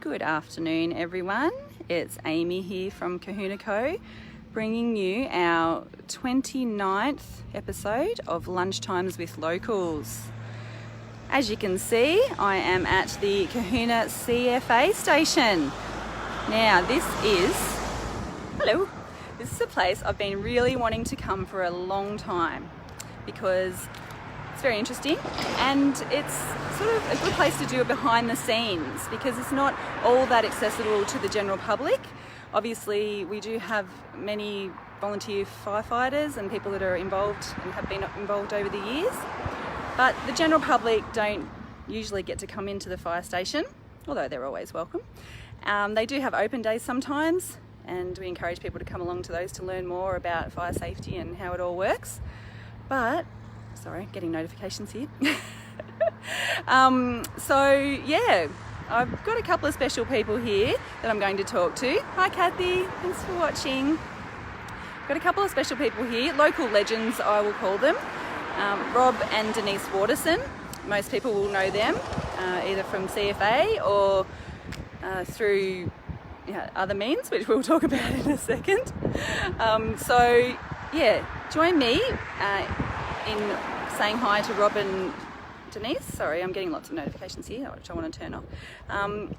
Good afternoon, everyone. It's Amy here from Kahuna Co, bringing you our 29th episode of Lunchtimes with Locals. As you can see, I am at the Kahuna Cfa Station. Now, this is a place I've been really wanting to come for a long time because it's very interesting and it's sort of a good place to do it behind the scenes because it's not all that accessible to the general public. Obviously, we do have many volunteer firefighters and people that are involved and have been involved over the years, but the general public don't usually get to come into the fire station, although they're always welcome. They do have open days sometimes, and we encourage people to come along to those to learn more about fire safety and how it all works. But sorry, getting notifications here. So yeah, I've got a couple of special people here that I'm going to talk to. Hi Kathy, thanks for watching. Got a couple of special people here, local legends I will call them. Rob and Denise Waterson. Most people will know them either from CFA or through other means, which we'll talk about in a second. So yeah, join me in saying hi to Rob and Denise. Sorry, I'm getting lots of notifications here, which I want to turn off.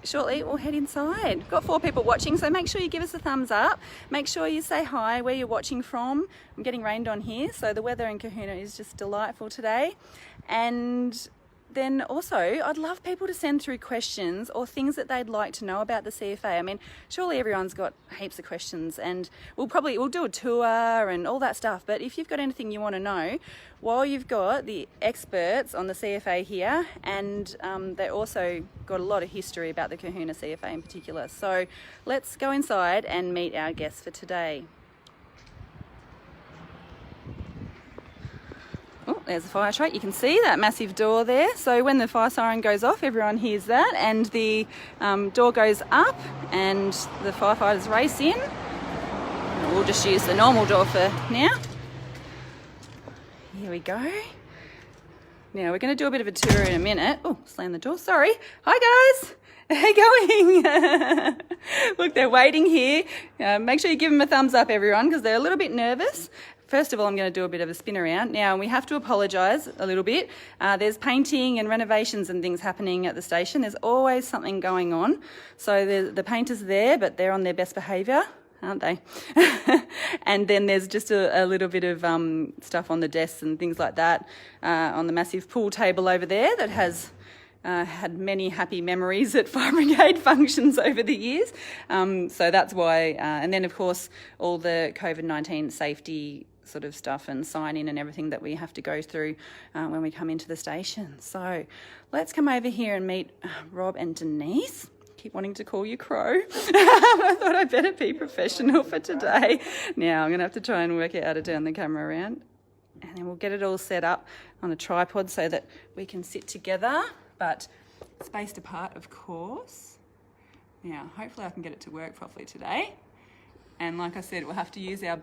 Shortly, we'll head inside. Got 4 people watching, so make sure you give us a thumbs up. Make sure you say hi, where you're watching from. I'm getting rained on here, so the weather in Kahuna is just delightful today. And then also, I'd love people to send through questions or things that they'd like to know about the CFA. I mean, surely everyone's got heaps of questions, and we'll do a tour and all that stuff. But if you've got anything you want to know, while you've got the experts on the CFA here, and they also got a lot of history about the Kahuna CFA in particular. So let's go inside and meet our guests for today. Oh, there's the fire truck. You can see that massive door there. So when the fire siren goes off, everyone hears that, and the door goes up and the firefighters race in. We'll just use the normal door for now. Here we go. Now we're going to do a bit of a tour in a minute. Oh, slam the door. Sorry. Hi guys. How you going? Look, they're waiting here. Make sure you give them a thumbs up, everyone, because they're a little bit nervous. First of all, I'm going to do a bit of a spin around. Now, we have to apologise a little bit. There's painting and renovations and things happening at the station. There's always something going on. So the painters are there, but they're on their best behaviour, aren't they? And then there's just a little bit of stuff on the desks and things like that, on the massive pool table over there that has had many happy memories at fire brigade functions over the years. So that's why, and then of course, all the COVID-19 safety sort of stuff and sign-in and everything that we have to go through when we come into the station. So let's come over here and meet Rob and Denise. Keep wanting to call you Crow. I thought I'd better be professional for today. Now I'm going to have to try and work out how to turn the camera around, and then we'll get it all set up on a tripod so that we can sit together, but spaced apart, of course. Now, hopefully I can get it to work properly today. And like I said, we'll have to use our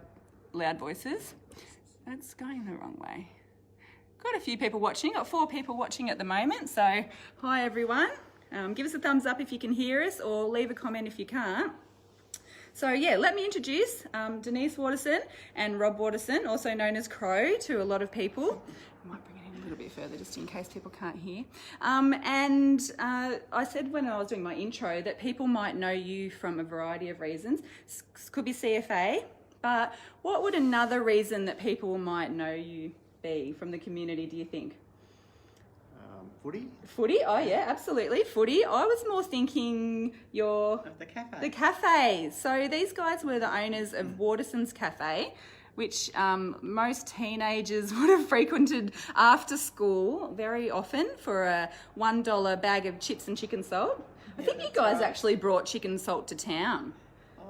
loud voices. It's going the wrong way. Got a few people watching, got 4 people watching at the moment. So hi everyone. Give us a thumbs up if you can hear us, or leave a comment if you can't. So yeah, let me introduce Denise Waterson and Rob Waterson, also known as Crow to a lot of people. I might bring it in a little bit further just in case people can't hear. I said when I was doing my intro that people might know you from a variety of reasons. This could be CFA, but what would another reason that people might know you be from the community, do you think? Footy? Footy? Oh yeah, absolutely. Footy. I was more thinking the cafe. The cafe. So these guys were the owners of Waterson's Cafe, which most teenagers would have frequented after school very often for a $1 bag of chips and chicken salt. I think you guys actually brought chicken salt to town.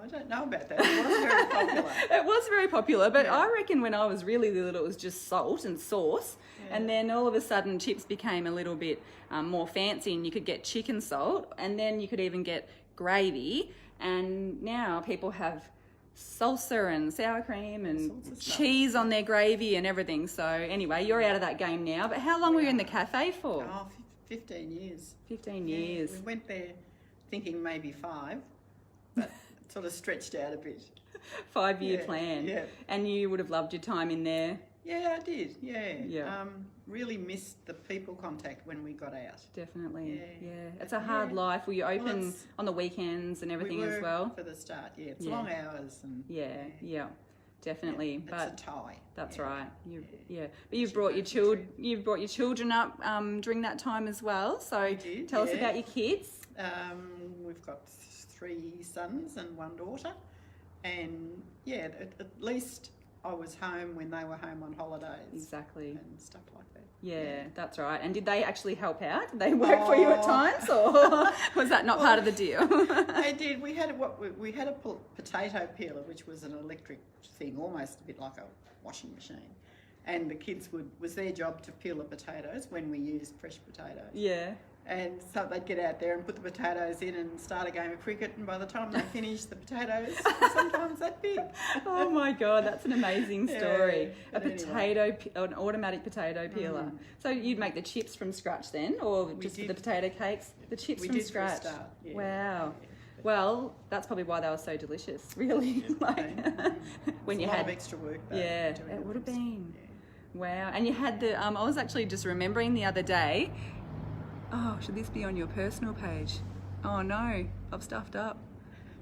I don't know about that. It was very popular. It was very popular, but yeah. I reckon when I was really little, it was just salt and sauce. Yeah. And then all of a sudden, chips became a little bit more fancy, and you could get chicken salt, and then you could even get gravy. And now people have salsa and sour cream and cheese on their gravy and everything. So anyway, you're out of that game now. But how long were you in the cafe for? Oh, 15 years. 15 years. We went there thinking maybe 5, but it sort of stretched out a bit. 5-year Yeah, plan. yeah. And you would have loved your time in there. Yeah, I did. Yeah. Yeah. Really missed the people contact when we got out. Definitely. Yeah. Yeah. It's a hard Yeah. life. Were you open it's- on the weekends and everything we were as well? for the start. Yeah, it's Yeah. long hours and Yeah. Definitely. it's But a tie. that's Yeah. right. Yeah. But you've brought your you've brought your children up during that time as well. So We did, tell us yeah. about your kids. We've got 3 sons and 1 daughter, and yeah, at least I was home when they were home on holidays. Exactly. And stuff like that. Yeah, that's right. And did they actually help out? Did they work for you at times, or was that not part of the deal? They did. We had a potato peeler, which was an electric thing, almost a bit like a washing machine. And the kids was their job to peel the potatoes when we used fresh potatoes. Yeah. And so they'd get out there and put the potatoes in and start a game of cricket, and by the time they finished, the potatoes were sometimes that big. Oh my God, that's an amazing story. Yeah, but An automatic potato peeler. So you'd make the chips from scratch then, or just for the potato cakes? The chips We from did for a scratch. start, yeah. Wow. Yeah. Well, that's probably why they were so delicious, really. When you It's a lot had of extra work, though. Yeah, doing it would have for us. been. Yeah. Wow. And you had the I was actually just remembering the other day. Oh, should this be on your personal page? Oh no, I've stuffed up.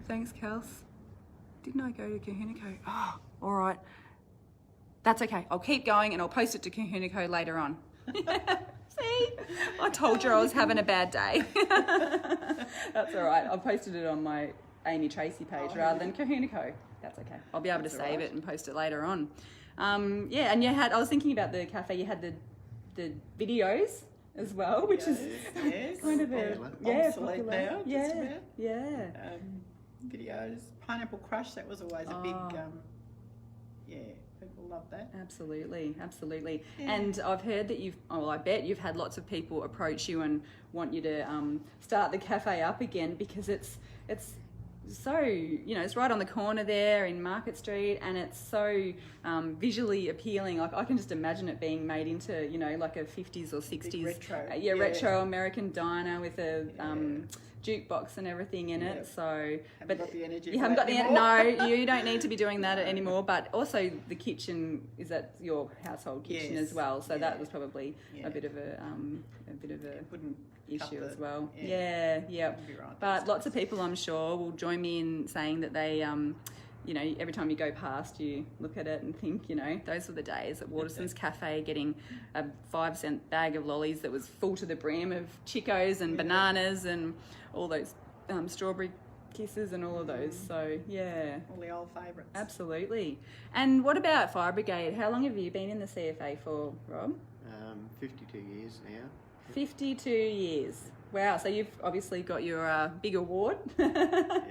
Thanks, Kels. Didn't I go to Kahuna Cfa? Oh, all right. That's okay. I'll keep going and I'll post it to Kahuna Cfa later on. See? I told you I was having a bad day. That's all right. I've posted it on my Amy Tracy page rather than Kahuna Cfa. That's okay. I'll be able to save it and post it later on. Yeah, and I was thinking about the cafe. You had the videos as well, which is yes. kind of Obsolete popular. now, just Yeah, about. yeah. Videos, Pineapple Crush, that was always a big, people love that. Absolutely. Yeah. And I've heard that I bet you've had lots of people approach you and want you to start the cafe up again, because it's so, it's right on the corner there in Market Street, and it's so visually appealing. Like, I can just imagine it being made into, like a 50s or 60s retro. retro American diner with a jukebox and everything in it. So, Haven't got the energy. you for haven't that got the anymore. no, you don't need to be doing that anymore. But also the kitchen is at your household kitchen Yes. as well, so Yeah. that was probably Yeah. a bit of a Wouldn't cut issue the- as well. yeah. Yeah. You'd be right, But that's lots of people, I'm sure, will join me in saying that they, every time you go past, you look at it and think, those were the days at Waterson's Cafe, getting a 5-cent bag of lollies that was full to the brim of Chicos and bananas and all those strawberry kisses and all of those. So, yeah. All the old favourites. Absolutely. And what about Fire Brigade? How long have you been in the CFA for, Rob? 52 years now. 52 years. Wow, so you've obviously got your big award. Yeah.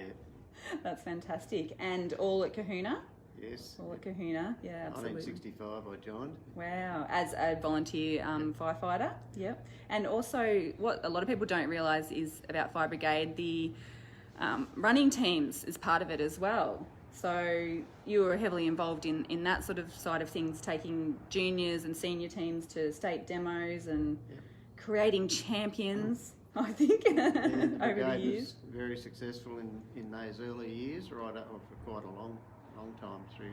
That's fantastic. And all at Cohuna? Yes. All at Cohuna, yeah, absolutely. 1965 I joined. Wow, as a volunteer firefighter, yep. And also, what a lot of people don't realise is about Fire Brigade, the running teams is part of it as well. So you were heavily involved in that sort of side of things, taking juniors and senior teams to state demos and creating champions, I think, The over the brigade years. was very successful in those early years, right up for quite a long time through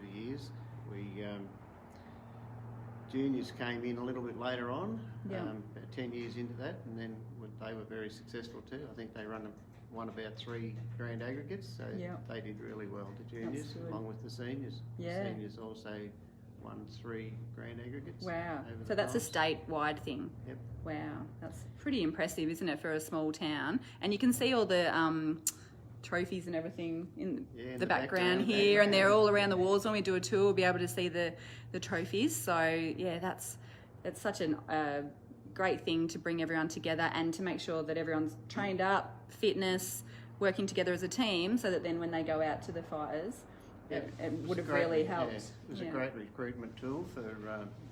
the years. We juniors came in a little bit later on, about 10 years into that, and then they were very successful too. I think they won about 3 grand aggregates, so they did really well, the juniors, along with the seniors. Yeah. The seniors also won 3 grand aggregates. Wow. over So the that's a times. statewide thing. Yep. Wow. That's pretty impressive, isn't it, for a small town? And you can see all the trophies and everything in in the the background background, here, and they're all around the walls. When we do a tour, we'll be able to see the trophies. So, yeah, that's such a great thing to bring everyone together and to make sure that everyone's trained up, fitness, working together as a team, so that then when they go out to the fires, it would have really helped. Yeah, it was a great recruitment tool for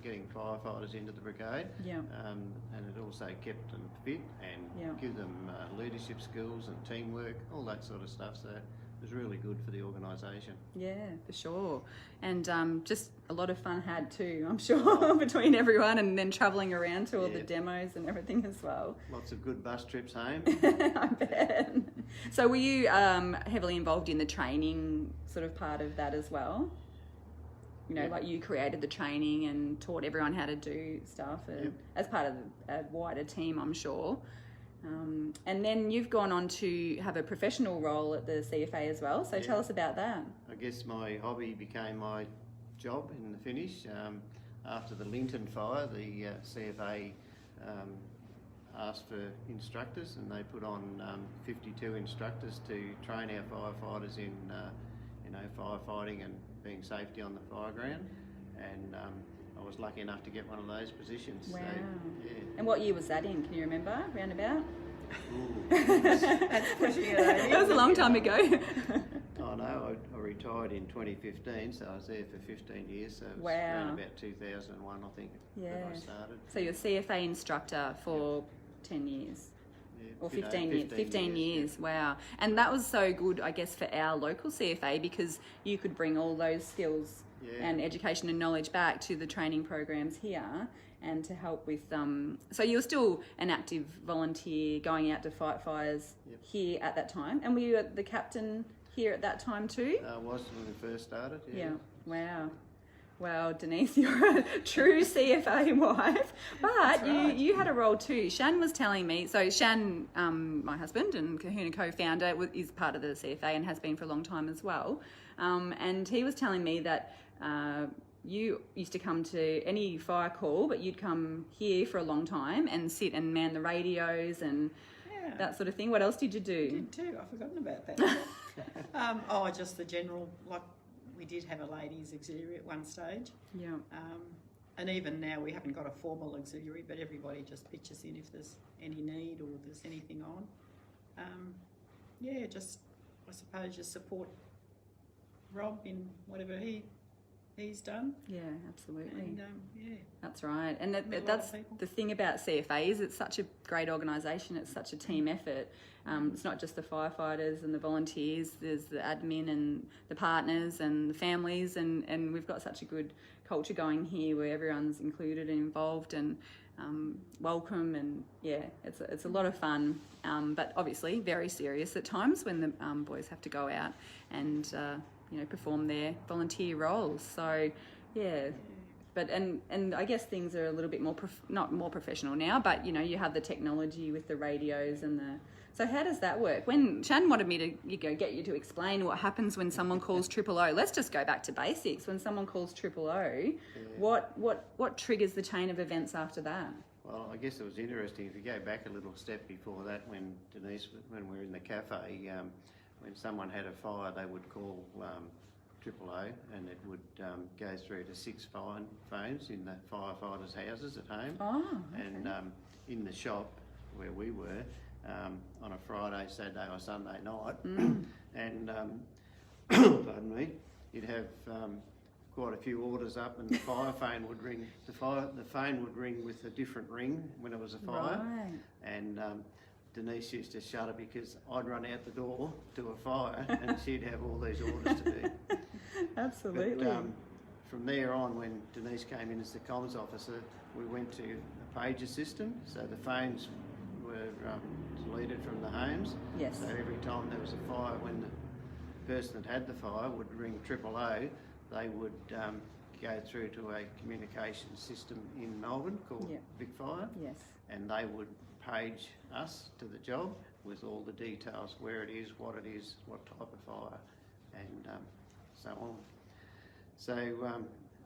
getting firefighters into the brigade. Yeah. And it also kept them fit and give them leadership skills and teamwork, all that sort of stuff. So was really good for the organisation. Yeah, for sure. And just a lot of fun had too, I'm sure, between everyone, and then travelling around to all the demos and everything as well. Lots of good bus trips home. I bet. So were you heavily involved in the training sort of part of that as well? You know, like you created the training and taught everyone how to do stuff as part of a wider team, I'm sure. And then you've gone on to have a professional role at the CFA as well, so tell us about that. I guess my hobby became my job in the finish. After the Linton fire, the CFA asked for instructors, and they put on 52 instructors to train our firefighters in firefighting and being safety on the fire ground. And I was lucky enough to get one of those positions. Wow. So, yeah. And what year was that in? Can you remember, roundabout? That's pushing it over. That was a long time ago. Oh no, I retired in 2015, so I was there for 15 years, so it was around about 2001, I think, that I started. So you're CFA instructor for 10 years? Or 15 years. 15 years, wow. And that was so good, I guess, for our local CFA, because you could bring all those skills and education and knowledge back to the training programs here, and to help with so you were still an active volunteer going out to fight fires here at that time, and were you the captain here at that time too? I was when we first started. Wow, Denise, you're a true CFA wife. But you had a role too. Shan was telling me, so Shan, my husband and Kahuna co-founder, is part of the CFA and has been for a long time as well. And he was telling me that you used to come to any fire call, but you'd come here for a long time and sit and man the radios and that sort of thing. What else did you do? I did too. I've forgotten about that. Just the general, like we did have a ladies' auxiliary at one stage. Yeah. And even now we haven't got a formal auxiliary, but everybody just pitches in if there's any need or there's anything on. I suppose just support Rob in whatever he's done. Yeah, absolutely. And, that's right. And that's the thing about CFAs. It's such a great organisation. It's such a team effort. It's not just the firefighters and the volunteers. There's the admin and the partners and the families, and we've got such a good culture going here where everyone's included and involved and welcome, and it's a lot of fun, but obviously very serious at times when the boys have to go out and perform their volunteer roles. So but and I guess things are a little bit more not more professional now, but you have the technology with the radios and the. So how does that work? When Shan wanted me to get you to explain what happens when someone calls 000, let's just go back to basics. When someone calls 000, what triggers the chain of events after that? Well, I guess it was interesting. If you go back a little step before that, when Denise, when we were in the cafe, when someone had a fire, they would call 000, and it would go through to 6 phones in the firefighters' houses at home. Oh, okay. And in the shop where we were, on a Friday, Saturday or Sunday night, and pardon me, you'd have quite a few orders up, and the fire phone would ring. The phone would ring with a different ring when it was a fire, and Denise used to shudder because I'd run out the door to a fire and she'd have all these orders to do. Absolutely. But, from there on, when Denise came in as the comms officer, we went to a pager system, so the phones were deleted from the homes. Yes. So every time there was a fire, when the person that had the fire would ring 000, they would go through to a communication system in Melbourne called Big Fire. Yes. And they would page us to the job with all the details, where it is, what type of fire, and so on. So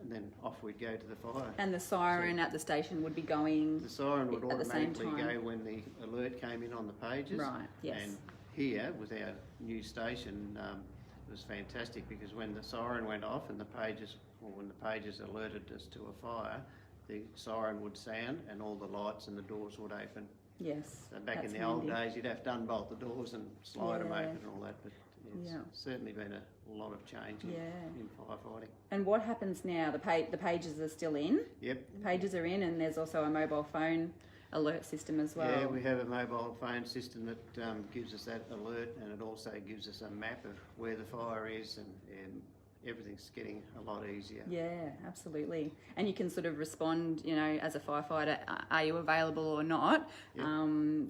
and then off we'd go to the fire. And the siren at the station would be going. The siren would at automatically the same time. go when the alert came in on the pages. Right. Yes. And here with our new station, it was fantastic because when the siren went off and when the pages alerted us to a fire, the siren would sound and all the lights and the doors would open. Yes. So back in the old days, you'd have to unbolt the doors and slide them open and all that, but it's certainly been a lot of change in firefighting. And what happens now? The pages are still in? Yep. The pages are in, and there's also a mobile phone alert system as well. Yeah, we have a mobile phone system that gives us that alert, and it also gives us a map of where the fire is, and everything's getting a lot easier. Yeah, absolutely. And you can sort of respond, you know, as a firefighter, are you available or not? Yep.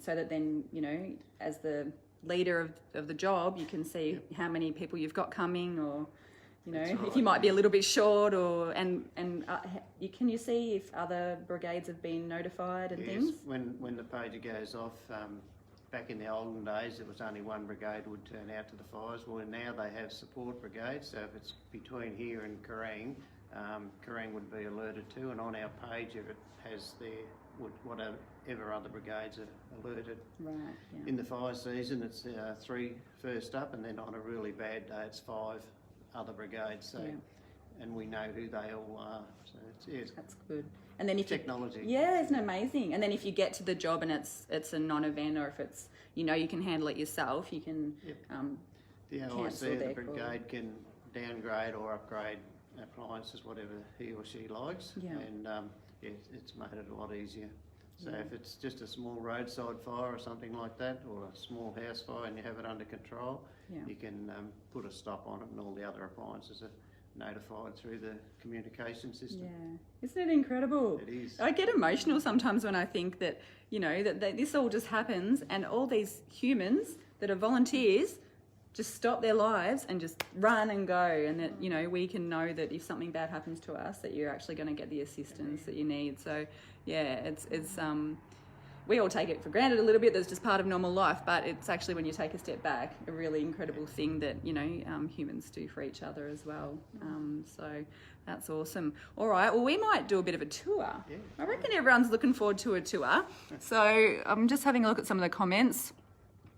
So that then, you know, as the leader of the job, you can see how many people you've got coming, or, you know, Right. if you might be a little bit short, or can you see if other brigades have been notified and things? When the pager goes off, back in the olden days, it was only one brigade would turn out to the fires. Well, now they have support brigades, so if it's between here and Kerrang, Kerrang would be alerted to, and on our pager it has whatever other brigades are alerted. Right, yeah. In the fire season, it's 3 first up, and then on a really bad day, it's 5 other brigades. So, and we know who they all are. So That's good. And then if technology. Isn't it amazing? And then if you get to the job and it's a non-event, or if it's, you know, you can handle it yourself, you can The cancel OIC of their the call. brigade can downgrade or upgrade appliances, whatever he or she likes. Yeah. And it's made it a lot easier. So if it's just a small roadside fire or something like that, or a small house fire, and you have it under control, you can put a stop on it, and all the other appliances are notified through the communication system. Yeah, isn't it incredible? It is. I get emotional sometimes when I think that, you know, that this all just happens, and all these humans that are volunteers just stop their lives and just run and go, and that, you know, we can know that if something bad happens to us, that you're actually going to get the assistance that you need. So yeah, it's we all take it for granted a little bit. That's just part of normal life, but it's actually, when you take a step back, a really incredible thing that, you know, humans do for each other as well. So that's awesome. All right, well, we might do a bit of a tour. Yeah. I reckon everyone's looking forward to a tour. So I'm just having a look at some of the comments.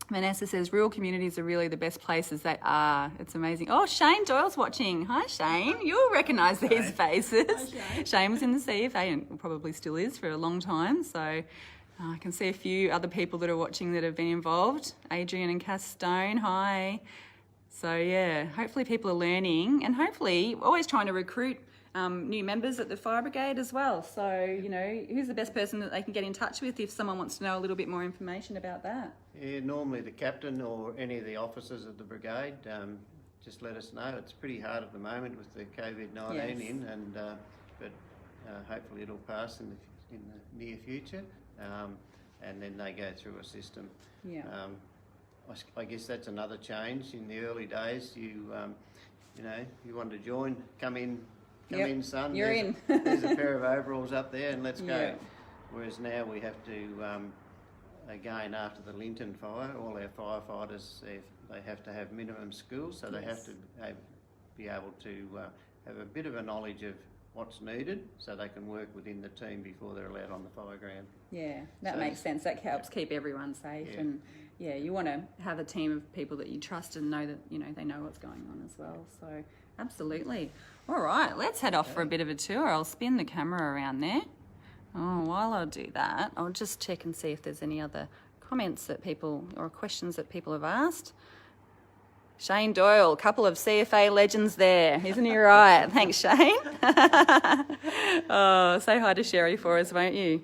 Vanessa says, rural communities are really the best places. They are. It's amazing. Oh, Shane Doyle's watching. Hi, Shane. You'll recognise these faces. Hi, Shane. Shane was in the CFA and probably still is for a long time. So I can see a few other people that are watching that have been involved. Adrian and Cass Stone, hi. So yeah, hopefully people are learning, and hopefully always trying to recruit new members at the fire brigade as well. So, you know, who's the best person that they can get in touch with if someone wants to know a little bit more information about that? Yeah, normally the captain or any of the officers of the brigade, just let us know. It's pretty hard at the moment with the COVID-19 in, and but hopefully it'll pass in the near future, and then they go through a system. Yeah. I guess that's another change. In the early days, you know, you wanted to join, come in, son. You're in. There's a pair of overalls up there, and let's go. Yeah. Whereas now we have to, again, after the Linton fire, all our firefighters, they have to have minimum skills, so they have to be able to have a bit of a knowledge of what's needed, so they can work within the team before they're allowed on the fire ground. Yeah, that makes sense. That helps keep everyone safe, and you want to have a team of people that you trust and know that, you know, they know what's going on as well. So absolutely. All right, let's head off for a bit of a tour. I'll spin the camera around there. Oh, while I do that, I'll just check and see if there's any other comments that people, or questions that people have asked. Shane Doyle, couple of CFA legends there, isn't he right? Thanks, Shane. Oh, say hi to Sherry for us, won't you?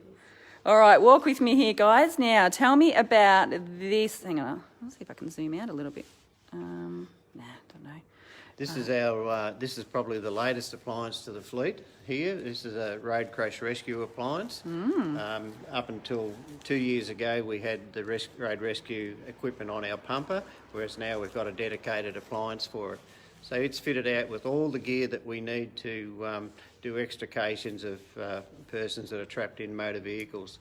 All right, walk with me here, guys. Now, tell me about this. Hang on, I'll see if I can zoom out a little bit. Don't know. This is our. This is probably the latest appliance to the fleet here. This is a road crash rescue appliance. Up until 2 years ago, we had the road rescue equipment on our pumper, whereas now we've got a dedicated appliance for it. So it's fitted out with all the gear that we need to do extrications of persons that are trapped in motor vehicles,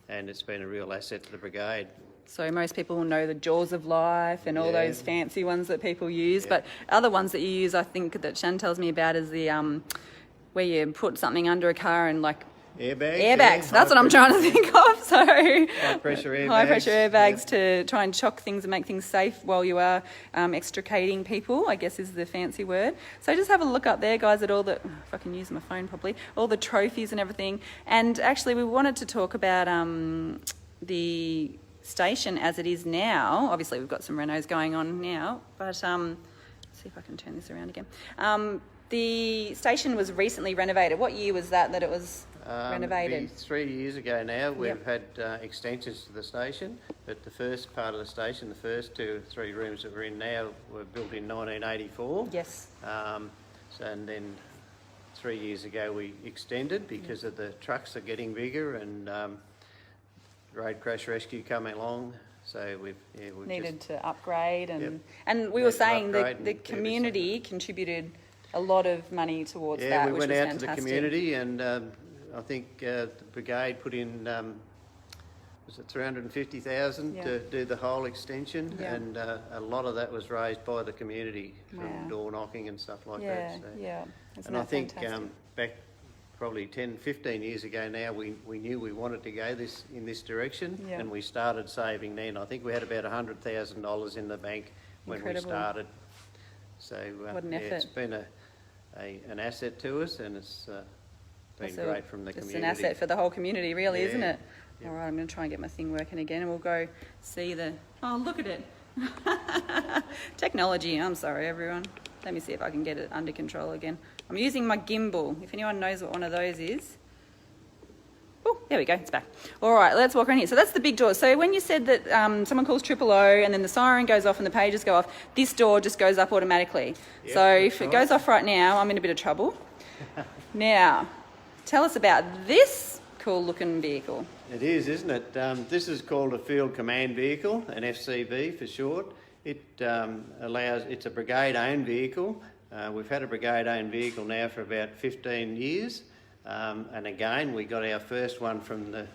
and it's been a real asset to the brigade. So most people will know the Jaws of Life and all those fancy ones that people use, but other ones that you use, I think, that Shan tells me about, is the where you put something under a car and like airbags. That's what I'm trying to think of. So high pressure airbags to try and shock things and make things safe while you are extricating people, I guess is the fancy word. So just have a look up there, guys, at all the, if I can use my phone properly, all the trophies and everything. And actually we wanted to talk about the station as it is now. Obviously we've got some renos going on now, but let's see if I can turn this around again. The station was recently renovated. What year was that it was renovated? 3 years ago now, we've had extensions to the station, but the first part of the station, the first 2 or 3 rooms that we're in now, were built in 1984. Yes. And then 3 years ago we extended because of the trucks are getting bigger and road crash rescue coming along. So we've needed to upgrade and Yep. and we were saying that the and community contributed a lot of money towards that, we which went was out fantastic. to the community and I think the brigade put in was it 350,000 to do the whole extension, and a lot of that was raised by the community from door knocking and stuff like that. So. Yeah, isn't And that I think fantastic? back probably 10, 15 years ago now, we knew we wanted to go in this direction, and we started saving then. I think we had about $100,000 in the bank when Incredible. we started. So What an effort. it's been an asset to us, and it's been great from the community. It's an asset for the whole community, really, isn't it? Yep. All right, I'm going to try and get my thing working again, and we'll go see the... Oh, look at it. Technology. I'm sorry, everyone. Let me see if I can get it under control again. I'm using my gimbal. If anyone knows what one of those is. Oh, there we go. It's back. All right, let's walk around here. So that's the big door. So when you said that someone calls 000 and then the siren goes off and the pages go off, this door just goes up automatically. Yep, so if it goes off right now, I'm in a bit of trouble. Now, tell us about this cool looking vehicle. It is, isn't it? This is called a Field Command Vehicle, an FCV for short. It it's a brigade-owned vehicle. We've had a brigade-owned vehicle now for about 15 years. And again, we got our first one from the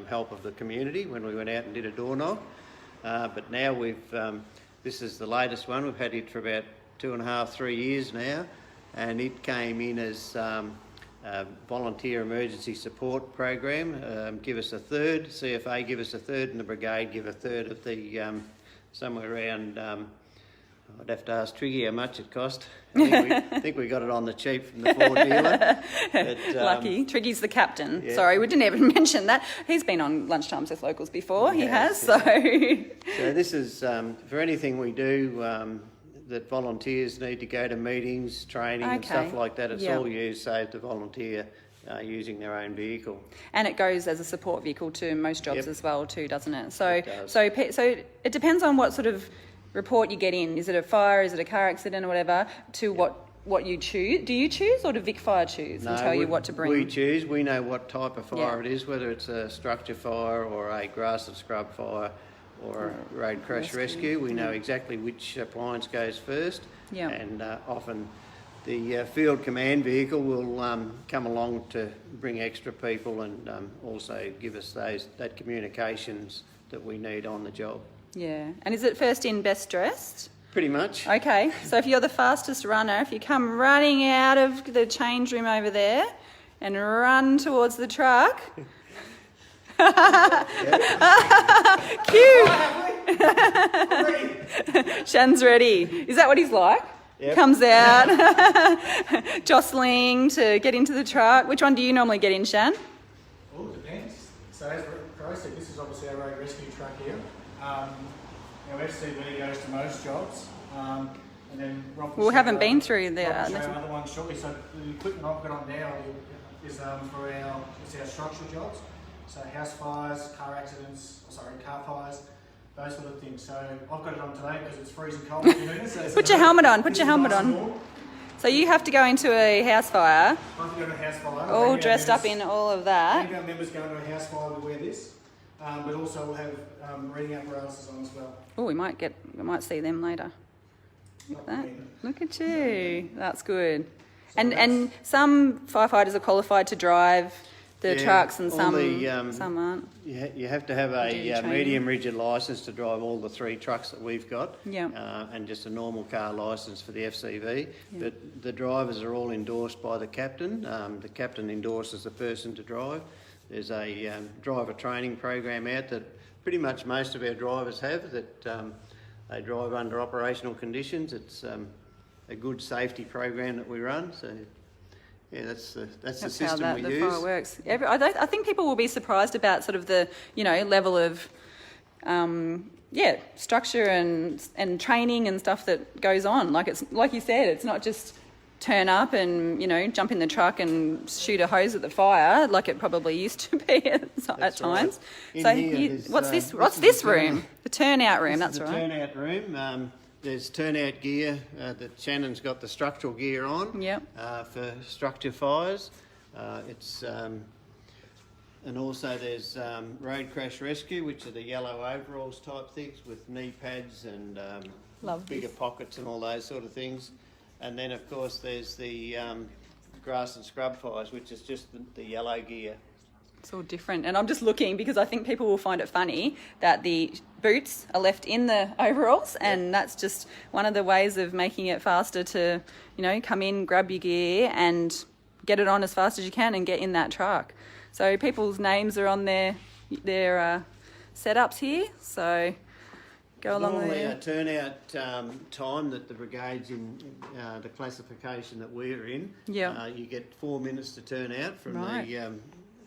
help of the community when we went out and did a door knock. But now this is the latest one. We've had it for about 2.5, 3 years now. And it came in as volunteer emergency support program. Give us a third, CFA give us a third, and the brigade give a third of the, somewhere around, I'd have to ask Triggy how much it cost. I think we got it on the cheap from the Ford dealer. But, Lucky. Triggy's the captain. Yeah. Sorry, we didn't even mention that. He's been on Lunchtimes with locals before. He has. So this is, for anything we do, that volunteers need to go to meetings, training and stuff like that, it's all used saved to volunteer using their own vehicle. And it goes as a support vehicle to most jobs as well too, doesn't it? So, it does. so it depends on what sort of report you get in. Is it a fire, is it a car accident or whatever, to what you choose. Do you choose or do Vic Fire choose and tell you what to bring? We choose. We know what type of fire it is, whether it's a structure fire or a grass and scrub fire or a road crash rescue. We know exactly which appliance goes first, and often the field command vehicle will come along to bring extra people and also give us that communications that we need on the job. Yeah, and is it first in, best dressed? Pretty much. Okay, so if you're the fastest runner, if you come running out of the change room over there and run towards the truck... Cute! Shan's ready. Is that what he's like? Yep. Comes out, jostling to get into the truck. Which one do you normally get in, Shan? Oh, it depends. So as Crow said, this is obviously our road rescue truck here. Our FCV goes to most jobs. And then Rob we haven't been through there. I'll show you another one shortly. So the equipment I've got on now is for our structural jobs. So house fires, car fires, those sort of things. So I've got it on today because it's freezing cold. Put your helmet on. Put your helmet on. So you have to go into a house fire. I have to go to a house fire. All dressed up in all of that. Any of our members going to a house fire will wear this, but also we'll have reading apparatuses on as well. Oh, we might see them later. Look at that. Look at you. That's good. So and some firefighters are qualified to drive the trucks and some aren't. You have to have a medium rigid licence to drive all the 3 trucks that we've got, and just a normal car licence for the FCV. But the drivers are all endorsed by the captain. The captain endorses the person to drive. There's a driver training program out that pretty much most of our drivers have, that they drive under operational conditions. It's a good safety program that we run. So. Yeah, that's the system we use. That's how it works. I think people will be surprised about sort of the level of structure and training and stuff that goes on. Like you said, it's not just turn up and, you know, jump in the truck and shoot a hose at the fire like it probably used to be at times. In So here, what's there's, what's this is this room? The turnout room, that's the right. turnout room. There's turnout gear that Shannon's got the structural gear on. Yep. For structure fires. And also there's road crash rescue, which are the yellow overalls type things with knee pads and Love bigger this. pockets and all those sort of things. And then of course there's the grass and scrub fires, which is just the yellow gear. It's all different. And I'm just looking because I think people will find it funny that the boots are left in the overalls, and that's just one of the ways of making it faster to, you know, come in, grab your gear and get it on as fast as you can and get in that truck. So people's names are on their setups here, so go along Normally there. our turnout time that the brigade's in the classification that we're in, Yeah. you get 4 minutes to turn out from Right.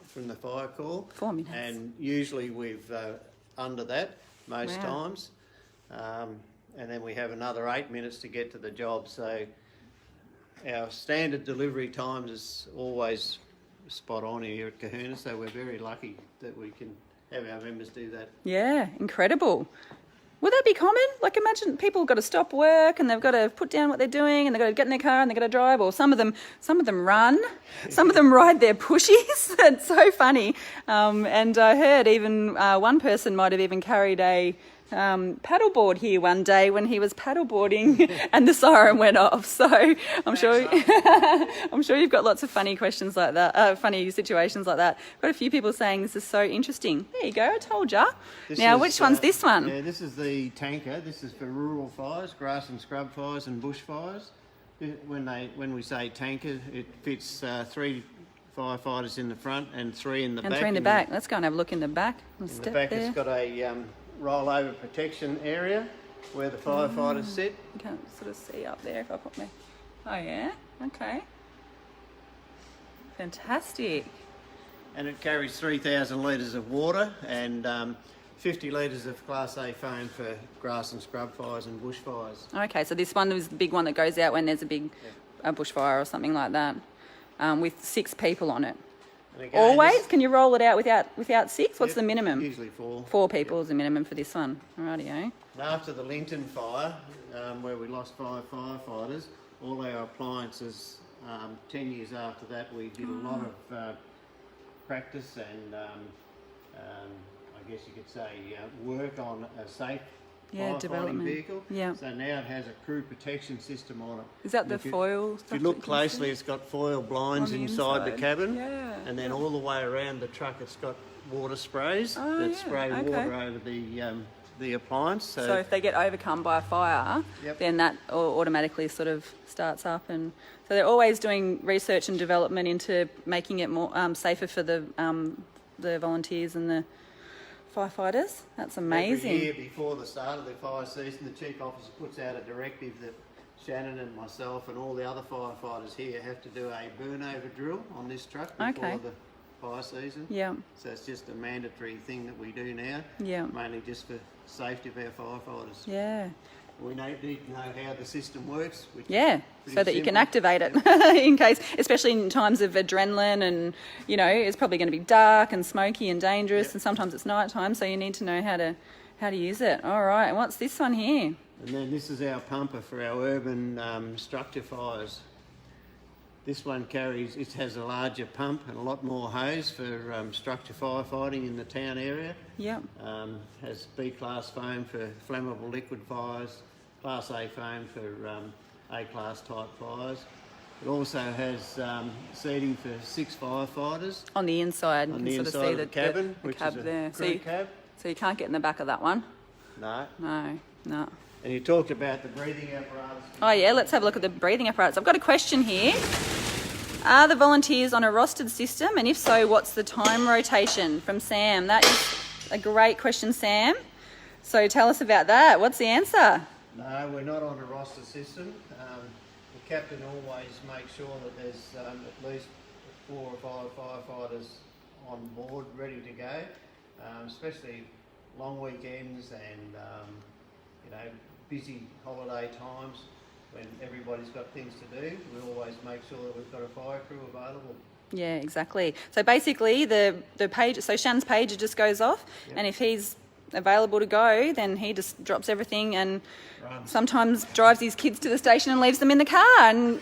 from the fire call. 4 minutes. And usually we've under that most Wow. times, and then we have another 8 minutes to get to the job. So our standard delivery times is always spot on here at Kahuna. So we're very lucky that we can have our members do that. Yeah, incredible. Would that be common? Like, imagine people have got to stop work and they've got to put down what they're doing and they've got to get in their car and they've got to drive, or some of them run, some of them ride their pushies. It's so funny. And I heard even one person might have even carried a paddleboard here one day when he was paddleboarding and the siren went off. So I'm sure you've got lots of funny questions like that, funny situations like that. Got a few people saying this is so interesting. There you go, I told ya. Now, which one's this one? Yeah, this is the tanker. This is for rural fires, grass and scrub fires and bush fires. When we say tanker, it fits 3 firefighters in the front and 3 in the back. And 3 in the back. Let's go and have a look in the back. In the back it's got a rollover protection area where the firefighters sit. You can't sort of see up there if I put my... Oh, yeah? Okay. Fantastic. And it carries 3,000 litres of water and 50 litres of Class A foam for grass and scrub fires and bush fires. Okay, so this one is the big one that goes out when there's a big bushfire or something like that, with 6 people on it. And again, Always? Can you roll it out without 6? What's the minimum? Usually 4. 4 people is the minimum for this one. Rightio. And after the Linton fire, where we lost 5 firefighters, all our appliances, 10 years after that, we did a lot of practice and I guess you could say work on a safe firefighting development. vehicle. Yeah. So now it has a crew protection system on it. Is that And the foil If stuff? you that look can closely, see? it's got foil blinds On the inside the inside. cabin. Yeah. And then all the way around the truck, it's got water sprays Oh, that yeah, spray okay. water over the appliance. So if they get overcome by a fire, Yep. then that automatically sort of starts up, and so they're always doing research and development into making it more safer for the volunteers and the firefighters. That's amazing. Every year before the start of the fire season, the Chief Officer puts out a directive that Shannon and myself and all the other firefighters here have to do a burnover drill on this truck before Okay. the fire season. Yeah, So it's just a mandatory thing that we do now, yeah, mainly just for safety of our firefighters. yeah. We need to know how the system works. Which Yeah, is so pretty that you can simple. activate it in case, especially in times of adrenaline, and you know it's probably going to be dark and smoky and dangerous, Yep. and sometimes it's night time, so you need to know how to use it. All right, and what's this one here? And then this is our pumper for our urban structure fires. This one it has a larger pump and a lot more hose for structure firefighting in the town area. Yep. Has B-class foam for flammable liquid fires, Class A foam for A-class type fires. It also has seating for 6 firefighters On the inside, on you the can inside sort of see of the cabin, the which cab is a there. crew cab. So you can't get in the back of that one. No. No. And you talked about the breathing apparatus. Oh yeah, let's have a look at the breathing apparatus. I've got a question here. Are the volunteers on a rostered system? And if so, what's the time rotation? From Sam. That is a great question, Sam. So tell us about that. What's the answer? No, we're not on a roster system. The captain always makes sure that there's at least 4 or 5 firefighters on board ready to go, especially long weekends and busy holiday times. when everybody's got things to do, we always make sure that we've got a fire crew available. Yeah, exactly. So basically the page, so Shan's pager just goes off, and if he's available to go, then he just drops everything and sometimes drives his kids to the station and leaves them in the car. And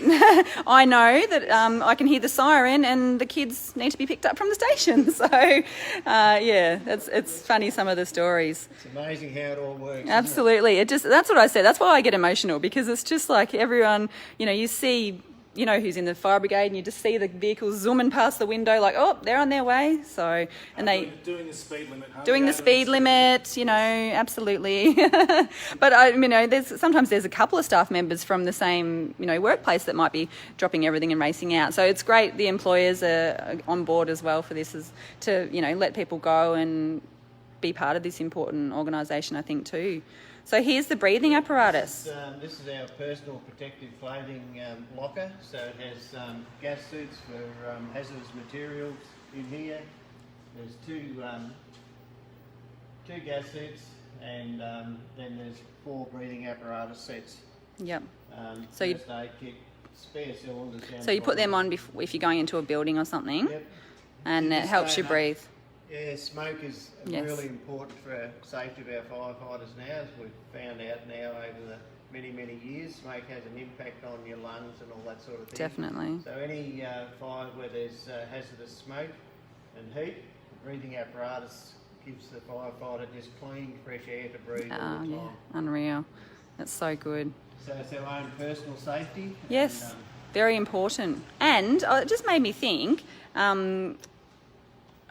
I know that I can hear the siren and the kids need to be picked up from the station. So yeah, it's funny, some of the stories. It's amazing how it all works. Absolutely. That's what I said. That's why I get emotional, because it's just like everyone, you know, you see, you know, who's in the fire brigade, and you just see the vehicles zooming past the window like, oh, they're on their way. So, and they doing the speed limit. doing the speed limit, you know, absolutely. But you know, sometimes there's a couple of staff members from the same, you know, workplace that might be dropping everything and racing out. So it's great the employers are on board as well for this, is to, you know, let people go and be part of this important organisation, I think, too. So here's the breathing apparatus. This is our personal protective clothing locker. So it has gas suits for hazardous materials in here. There's two gas suits, and then there's 4 breathing apparatus sets. Yep. So first aid kit, spare cylinders. So you put them on if you're going into a building or something, Yep. and it helps you breathe. Yeah, smoke is really important for our safety of our firefighters now, as we've found out now over the many, many years. Smoke has an impact on your lungs and all that sort of thing. Definitely. So any fire where there's hazardous smoke and heat, the breathing apparatus gives the firefighter just clean, fresh air to breathe all the time. Yeah, unreal. That's so good. So it's our own personal safety. Yes, And, very important. And it just made me think,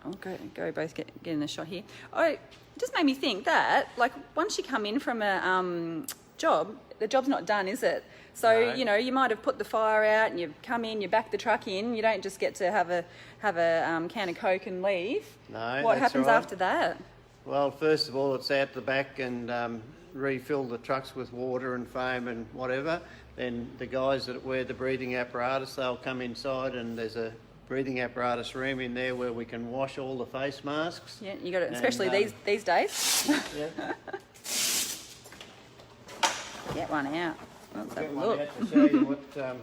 I'll go both get in the shot here. Oh, it just made me think that, like, once you come in from a job, the job's not done, is it? So, No. you know, you might have put the fire out and you come in, you back the truck in, you don't just get to have a can of Coke and leave. No, What that's happens right. after that? Well, first of all, it's out the back and refill the trucks with water and foam and whatever. Then the guys that wear the breathing apparatus, they'll come inside, and there's a breathing apparatus room in there where we can wash all the face masks. Yeah, you got it, especially And, these days. Yeah. Get one out. Let's have Get a one look. out to show you what.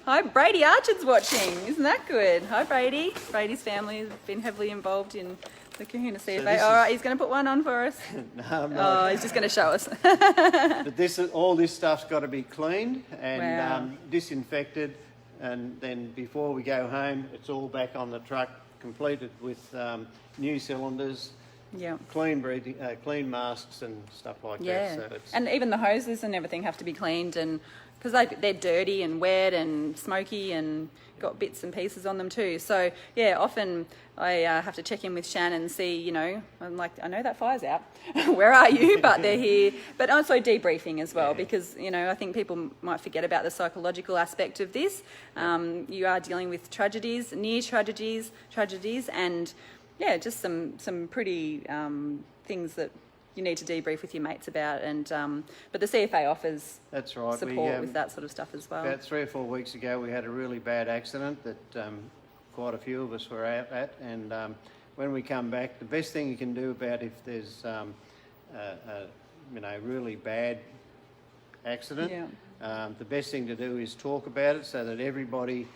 Hi, Brady Archer's watching. Isn't that good? Hi, Brady. Brady's family has been heavily involved in the Kahuna Cfa. this All is- right, he's going to put one on for us. No, I'm not. Oh, he's just going to show us. But all this stuff's got to be cleaned and Wow. disinfected, and then before we go home, it's all back on the truck, completed with new cylinders, Yeah. clean masks and stuff like Yeah. that. So it's, And even the hoses and everything have to be cleaned, and because they're dirty and wet and smoky and got bits and pieces on them too. So yeah, often I have to check in with Shannon and see, you know, I'm like, I know that fire's out. Where are you? But they're here. But also debriefing as well, because, you know, I think people might forget about the psychological aspect of this. You are dealing with tragedies, near tragedies, and yeah, just some pretty things that you need to debrief with your mates about, and but the CFA offers that's right. support with that sort of stuff as well. About 3 or 4 weeks ago, we had a really bad accident that quite a few of us were out at, and when we come back, the best thing you can do about if there's really bad accident, the best thing to do is talk about it so that everybody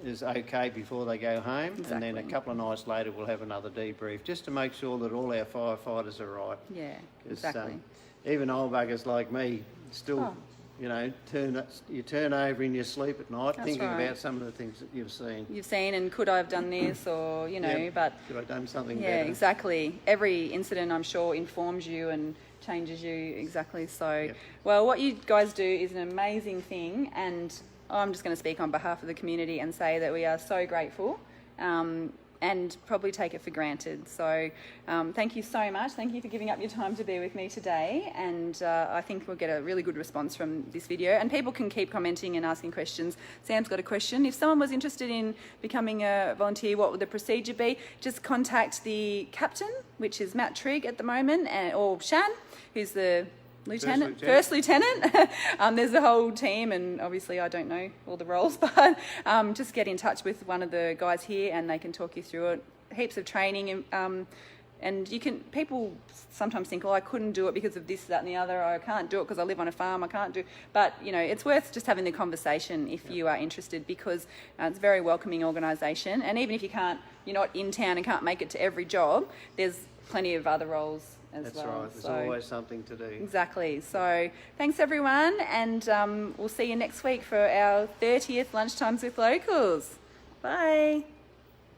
is okay before they go home, and then a couple of nights later we'll have another debrief just to make sure that all our firefighters are right. Yeah, 'Cause, exactly. Even old buggers like me still, you know, turn over in your sleep at night thinking about some of the things that you've seen. You've seen, and could I have done this, or, you know, but could I have done something yeah, better? exactly. Every incident, I'm sure, informs you and changes you, exactly. So, well, what you guys do is an amazing thing, and I'm just going to speak on behalf of the community and say that we are so grateful and probably take it for granted. So thank you so much. Thank you for giving up your time to be with me today, and I think we'll get a really good response from this video, and people can keep commenting and asking questions. Sam's got a question. If someone was interested in becoming a volunteer, what would the procedure be? Just contact the captain, which is Matt Trigg at the moment, or Shan, who's the First Lieutenant. There's a whole team, and obviously I don't know all the roles, but just get in touch with one of the guys here and they can talk you through it. Heaps of training And people sometimes think, oh, I couldn't do it because of this, that and the other, or I can't do it because I live on a farm, I can't do, but it's worth just having the conversation if you are interested, because it's a very welcoming organisation, and even if you're not in town and can't make it to every job, there's plenty of other roles as That's well. right, there's always something to do. Exactly. So thanks everyone, and we'll see you next week for our 30th Lunchtimes with Locals. Bye.